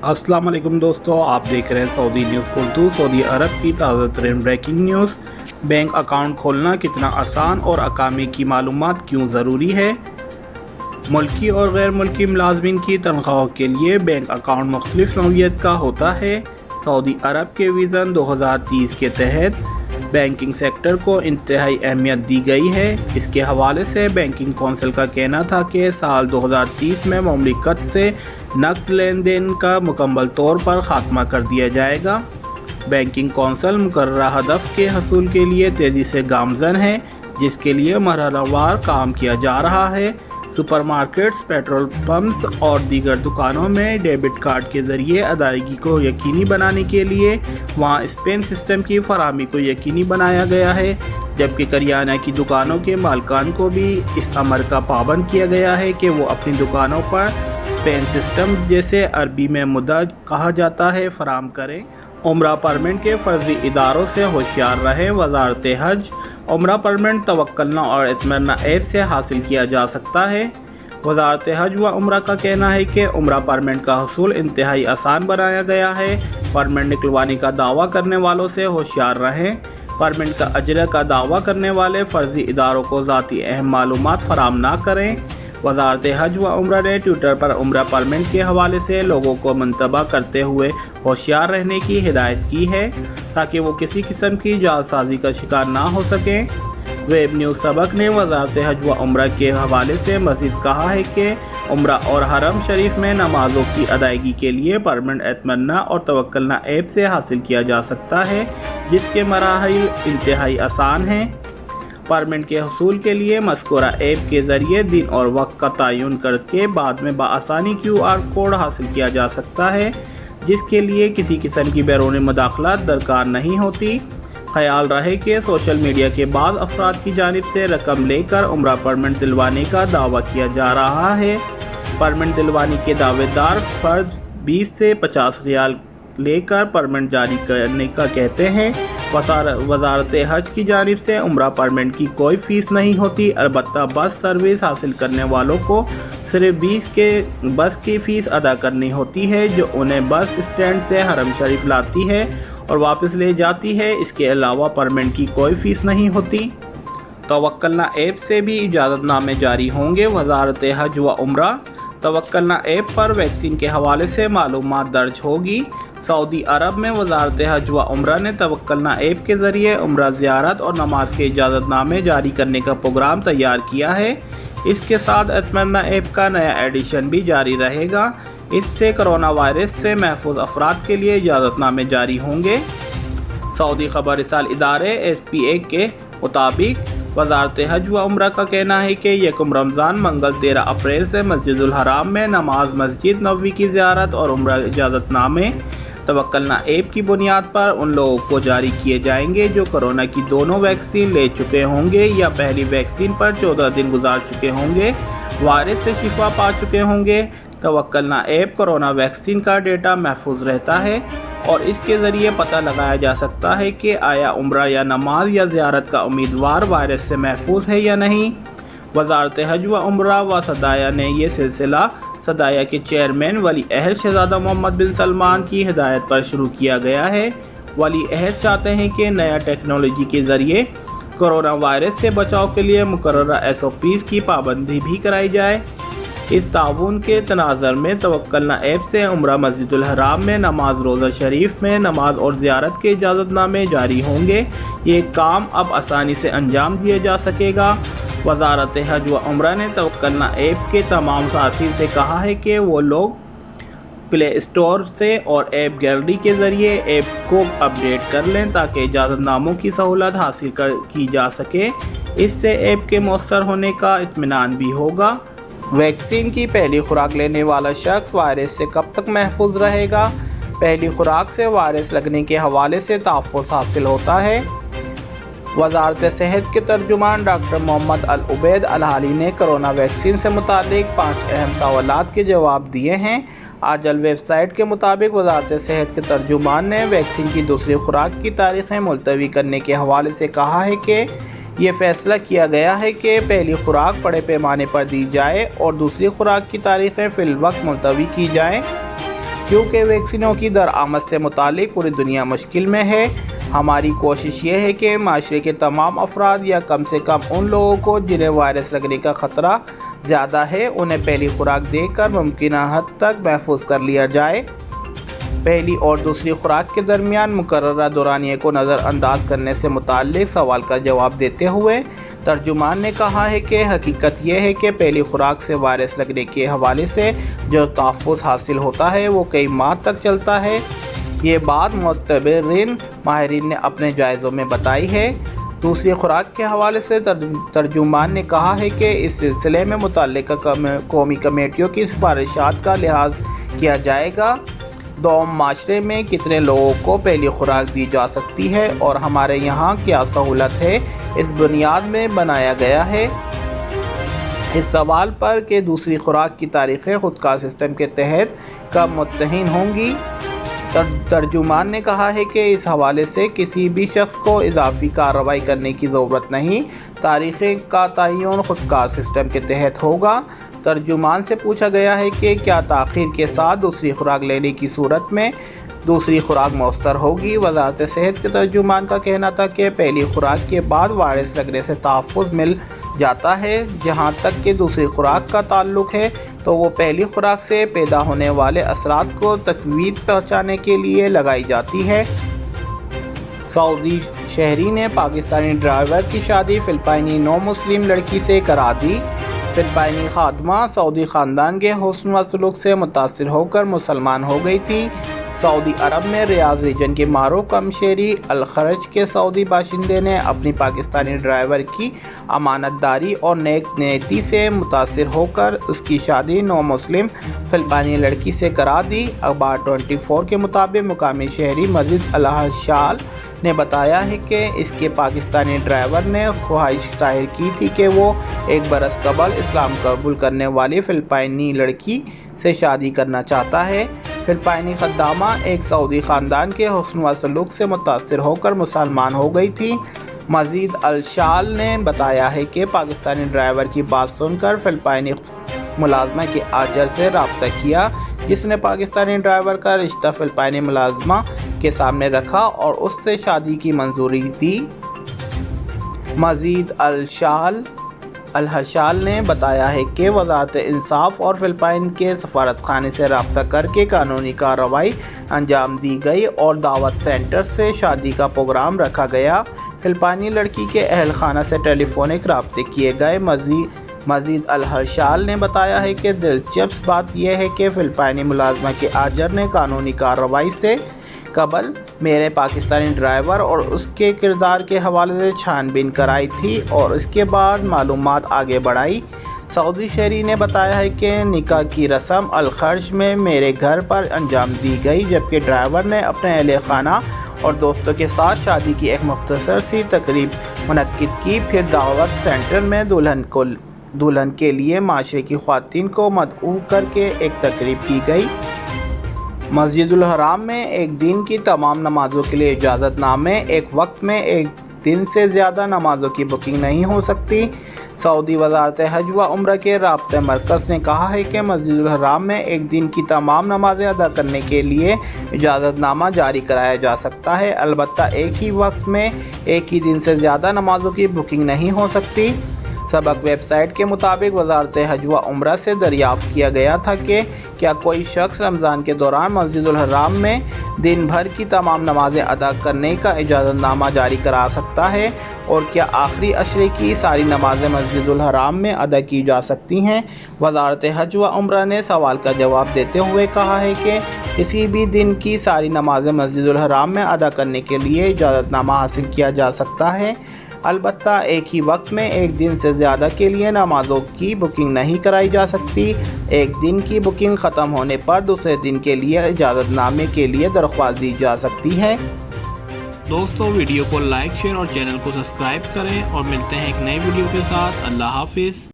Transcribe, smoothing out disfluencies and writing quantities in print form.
अस्सलाम वालेकुम दोस्तों, आप देख रहे हैं सऊदी न्यूज़ उर्दू। सऊदी अरब की ताज़ा तरीन ब्रेकिंग न्यूज़। बैंक अकाउंट खोलना कितना आसान और अकामी की मालूमात क्यों ज़रूरी है। मुल्की और गैर मुल्की मुलाजमिन की तनख्वाहों के लिए बैंक अकाउंट मुख्तलिफ नौइयत का होता है। सऊदी अरब के विज़न 2030 के तहत बैंकिंग सेक्टर को इंतहाई अहमियत दी गई है। इसके हवाले से बैंकिंग कौंसिल का कहना था कि साल 2030 में ममलिकत से नकद लेन देन का मुकम्मल तौर पर ख़ात्मा कर दिया जाएगा। बैंकिंग कौंसिल मुकर्ररा हदफ के हसूल के लिए तेज़ी से गामज़न है, जिसके लिए मरहलावार काम किया जा रहा है। सुपरमार्केट्स, पेट्रोल पंप्स और दीगर दुकानों में डेबिट कार्ड के ज़रिए अदायगी को यकीनी बनाने के लिए वहाँ स्पेन सिस्टम की फराहमी को यकीनी बनाया गया है, जबकि करियाना की दुकानों के मालिकान को भी इस अमर का पाबंद किया गया है कि वो अपनी दुकानों पर स्पेन सिस्टम, जैसे अरबी में मुद्दा कहा जाता है, फराहम करें। उम्रा परमिट के फ़र्जी इदारों से होशियार रहें। वज़ारत हज। उम्रा परमिट तवक्कलना और इत्मीनान ऐप से हासिल किया जा सकता है। वज़ारत हज व उम्रा का कहना है कि उम्रा परमिट का हसूल इंतहाई आसान बनाया गया है। परमिट निकलवाने का दावा करने वालों से होशियार रहें। परमिट का अजर का दावा करने वाले फ़र्जी इदारों को ज़ाती अहम मालूमात फ़राहम ना करें। वज़ारत हज व उम्रा ने ट्विटर पर उम्रा परमिट के हवाले से लोगों को मुंतबह करते हुए होशियार रहने की हिदायत की है, ताकि वो किसी किस्म की जालसाजी का शिकार ना हो सकें। वेब न्यूज़ सबक ने वज़ारत हज व उम्रा के हवाले से मज़ीद कहा है कि उम्रा और हरम शरीफ में नमाज़ों की अदायगी के लिए परमिट इत्मीनान और तवक्कलना ऐप से हासिल किया जा सकता है, जिसके मराहिल इंतहाई आसान हैं। परमिट के हसूल के लिए मज़कूरा ऐप के ज़रिए दिन और वक्त का तयन करके बाद में बआसानी QR कोड हासिल किया जा सकता है, जिसके लिए किसी किस्म की बैरूनी मुदाखलत दरकार नहीं होती। ख्याल रहे कि सोशल मीडिया के बाद अफराद की जानिब से रकम लेकर उम्रा परमिट दिलवाने का दावा किया जा रहा है। परमिट दिलवाने के दावेदार फ़र्ज 20 से 50 रियाल लेकर परमिट जारी करने का कहते हैं। वज़ारत हज की जानिब से उम्रा परमिट की कोई फ़ीस नहीं होती, अलबत्ता बस सर्विस हासिल करने वालों को सिर्फ 20 के बस की फ़ीस अदा करनी होती है, जो उन्हें बस स्टैंड से हरम शरीफ लाती है और वापस ले जाती है। इसके अलावा परमिट की कोई फ़ीस नहीं होती। तवक्कलना ऐप से भी इजाज़तनामे जारी होंगे। वज़ारत हज व उम्रा। तवक्कलना ऐप पर वैक्सीन के हवाले से मालूमात दर्ज होगी। सऊदी अरब में वज़ारत हज व उम्रा ने तवक्कलना ऐप के ज़रिए उम्रा ज़ियारत और नमाज के इजाज़तनामे जारी करने का प्रोग्राम तैयार किया है। इसके साथ इत्मीनान ऐप का नया एडिशन भी जारी रहेगा। इससे कोरोना वायरस से महफूज अफराद के लिए इजाज़तनामे जारी होंगे। सऊदी खबर रिसाल इदारे SPA के मुताबिक वज़ारत हज व उम्रा का कहना है कि यकम रमज़ान मंगल 13 अप्रैल से मस्जिदुल हराम में नमाज, मस्जिद नबवी की ज़ियारत और उम्रा इजाज़तनामे तवक्कलना ऐप की बुनियाद पर उन लोगों को जारी किए जाएंगे जो कोरोना की दोनों वैक्सीन ले चुके होंगे या पहली वैक्सीन पर 14 दिन गुजार चुके होंगे, वायरस से शिफा पा चुके होंगे। तवक्कलना ऐप कोरोना वैक्सीन का डेटा महफूज रहता है और इसके ज़रिए पता लगाया जा सकता है कि आया उम्रा या नमाज या ज़ियारत का उम्मीदवार वायरस से महफूज है या नहीं। वज़ारत हज व उम्रा व सदाया ने यह सिलसिला सदाया के चेयरमैन वली अहद शहज़ादा मोहम्मद बिन सलमान की हिदायत पर शुरू किया गया है। वली अहद चाहते हैं कि नया टेक्नोलॉजी के ज़रिए कोरोना वायरस से बचाव के लिए मुकर्ररा SOPs की पाबंदी भी कराई जाए। इस ताउन के तनाज़र में तवक्कलना ऐप से उम्रा, मस्जिदुल हराम में नमाज, रोज़ा शरीफ में नमाज और ज़ियारत के इजाज़तनामे जारी होंगे। ये काम अब आसानी से अंजाम दिया जा सकेगा। वज़ारत हज व उम्रा ने तवक्कलना ऐप के तमाम साथी से कहा है कि वो लोग प्ले स्टोर से और ऐप गैलरी के ज़रिए ऐप को अपडेट कर लें, ताकि इजाज़तनामों की सहूलत हासिल की जा सके। इससे ऐप के मौसर होने का इत्मीनान भी होगा। वैक्सीन की पहली खुराक लेने वाला शख्स वायरस से कब तक महफूज रहेगा। पहली खुराक से वायरस लगने के हवाले से तहफ़्फ़ुज़ हासिल होता है। वज़ारत सेहत के तर्जुमान डॉक्टर मोहम्मद अल उबैद अल हाली ने कोरोना वैक्सीन से मुतालिक 5 अहम सवालात के जवाब दिए हैं। आज अल वेबसाइट के मुताबिक वज़ारत सेहत के तर्जुमान ने वैक्सीन की दूसरी खुराक की तारीख़ें मुलतवी करने के हवाले से कहा है कि ये फैसला किया गया है कि पहली खुराक बड़े पैमाने पर दी जाए और दूसरी खुराक की तारीख़ें फ़िल वक्त मुलतवी की जाएँ। کیونکہ ویکسینوں کی درآمد سے متعلق پوری دنیا مشکل میں ہے۔ ہماری کوشش یہ ہے کہ معاشرے کے تمام افراد یا کم سے کم ان لوگوں کو جنہیں وائرس لگنے کا خطرہ زیادہ ہے انہیں پہلی خوراک دے کر ممکنہ حد تک محفوظ کر لیا جائے۔ پہلی اور دوسری خوراک کے درمیان مقررہ دورانیے کو نظر انداز کرنے سے متعلق سوال کا جواب دیتے ہوئے ترجمان نے کہا ہے کہ حقیقت یہ ہے کہ پہلی خوراک سے وائرس لگنے کے حوالے سے جو تحفظ حاصل ہوتا ہے وہ کئی ماہ تک چلتا ہے۔ یہ بات معتبرین ماہرین نے اپنے جائزوں میں بتائی ہے۔ دوسری خوراک کے حوالے سے ترجمان نے کہا ہے کہ اس سلسلے میں متعلقہ قومی کمیٹیوں کی سفارشات کا لحاظ کیا جائے گا۔ دوم معاشرے میں کتنے لوگوں کو پہلی خوراک دی جا سکتی ہے اور ہمارے یہاں کیا سہولت ہے، اس بنیاد میں بنایا گیا ہے۔ اس سوال پر کہ دوسری خوراک کی تاریخیں خودکار سسٹم کے تحت کب متعین ہوں گی، ترجمان نے کہا ہے کہ اس حوالے سے کسی بھی شخص کو اضافی کارروائی کرنے کی ضرورت نہیں، تاریخیں کا تعین خودکار سسٹم کے تحت ہوگا۔ ترجمان سے پوچھا گیا ہے کہ کیا تاخیر کے ساتھ دوسری خوراک لینے کی صورت میں دوسری خوراک مؤثر ہوگی۔ وزارت صحت کے ترجمان کا کہنا تھا کہ پہلی خوراک کے بعد وائرس لگنے سے تحفظ مل جاتا ہے۔ جہاں تک کہ دوسری خوراک کا تعلق ہے تو وہ پہلی خوراک سے پیدا ہونے والے اثرات کو تقویت پہنچانے کے لیے لگائی جاتی ہے۔ سعودی شہری نے پاکستانی ڈرائیور کی شادی فلپائنی نو مسلم لڑکی سے کرا دی۔ فلپائنی خاتمہ سعودی خاندان کے حسن و سلوک سے متاثر ہو کر مسلمان ہو گئی تھی۔ سعودی عرب میں ریاض ریجن کے معروف کمشہری الخرج کے سعودی باشندے نے اپنی پاکستانی ڈرائیور کی امانت داری اور نیک نیتی سے متاثر ہو کر اس کی شادی نو مسلم فلپائنی لڑکی سے کرا دی۔ اخبار 24 کے مطابق مقامی شہری مزید الحشال نے بتایا ہے کہ اس کے پاکستانی ڈرائیور نے خواہش ظاہر کی تھی کہ وہ ایک برس قبل اسلام قبول کرنے والی فلپائنی لڑکی سے شادی کرنا چاہتا ہے۔ فلپائنی خدامہ ایک سعودی خاندان کے حسن و سلوک سے متاثر ہو کر مسلمان ہو گئی تھی۔ مزید الشال نے بتایا ہے کہ پاکستانی ڈرائیور کی بات سن کر فلپائنی ملازمہ کے آجر سے رابطہ کیا، جس نے پاکستانی ڈرائیور کا رشتہ فلپائنی ملازمہ کے سامنے رکھا اور اس سے شادی کی منظوری دی۔ مزید الحشال نے بتایا ہے کہ وزارت انصاف اور فلپائن کے سفارت خانے سے رابطہ کر کے قانونی کارروائی انجام دی گئی اور دعوت سینٹر سے شادی کا پروگرام رکھا گیا۔ فلپائنی لڑکی کے اہل خانہ سے ٹیلی فونک رابطے کیے گئے۔ مزید الحشال نے بتایا ہے کہ دلچسپ بات یہ ہے کہ فلپائنی ملازمہ کے آجر نے قانونی کارروائی سے قبل میرے پاکستانی ڈرائیور اور اس کے کردار کے حوالے سے چھان بین کرائی تھی اور اس کے بعد معلومات آگے بڑھائی۔ سعودی شہری نے بتایا ہے کہ نکاح کی رسم الخرج میں میرے گھر پر انجام دی گئی، جبکہ ڈرائیور نے اپنے اہل خانہ اور دوستوں کے ساتھ شادی کی ایک مختصر سی تقریب منعقد کی۔ پھر دعوت سینٹر میں دلہن کے لیے معاشرے کی خواتین کو مدعو کر کے ایک تقریب کی گئی۔ مسجد الحرام میں ایک دن کی تمام نمازوں کے لیے اجازت نامے۔ ایک وقت میں ایک دن سے زیادہ نمازوں کی بکنگ نہیں ہو سکتی۔ سعودی وزارت حج و عمرہ کے رابطہ مرکز نے کہا ہے کہ مسجد الحرام میں ایک دن کی تمام نمازیں ادا کرنے کے لیے اجازت نامہ جاری کرایا جا سکتا ہے، البتہ ایک ہی وقت میں ایک ہی دن سے زیادہ نمازوں کی بکنگ نہیں ہو سکتی۔ سبق ویب سائٹ کے مطابق وزارت حج و عمرہ سے دریافت کیا گیا تھا کہ کیا کوئی شخص رمضان کے دوران مسجد الحرام میں دن بھر کی تمام نمازیں ادا کرنے کا اجازت نامہ جاری کرا سکتا ہے اور کیا آخری عشرے کی ساری نمازیں مسجد الحرام میں ادا کی جا سکتی ہیں۔ وزارت حج و عمرہ نے سوال کا جواب دیتے ہوئے کہا ہے کہ کسی بھی دن کی ساری نمازیں مسجد الحرام میں ادا کرنے کے لیے اجازت نامہ حاصل کیا جا سکتا ہے، البتہ ایک ہی وقت میں ایک دن سے زیادہ کے لیے نمازوں کی بکنگ نہیں کرائی جا سکتی۔ ایک دن کی بکنگ ختم ہونے پر دوسرے دن کے لیے اجازت نامے کے لیے درخواست دی جا سکتی ہے۔ دوستو ویڈیو کو لائک، شیئر اور چینل کو سبسکرائب کریں اور ملتے ہیں ایک نئی ویڈیو کے ساتھ۔ اللہ حافظ۔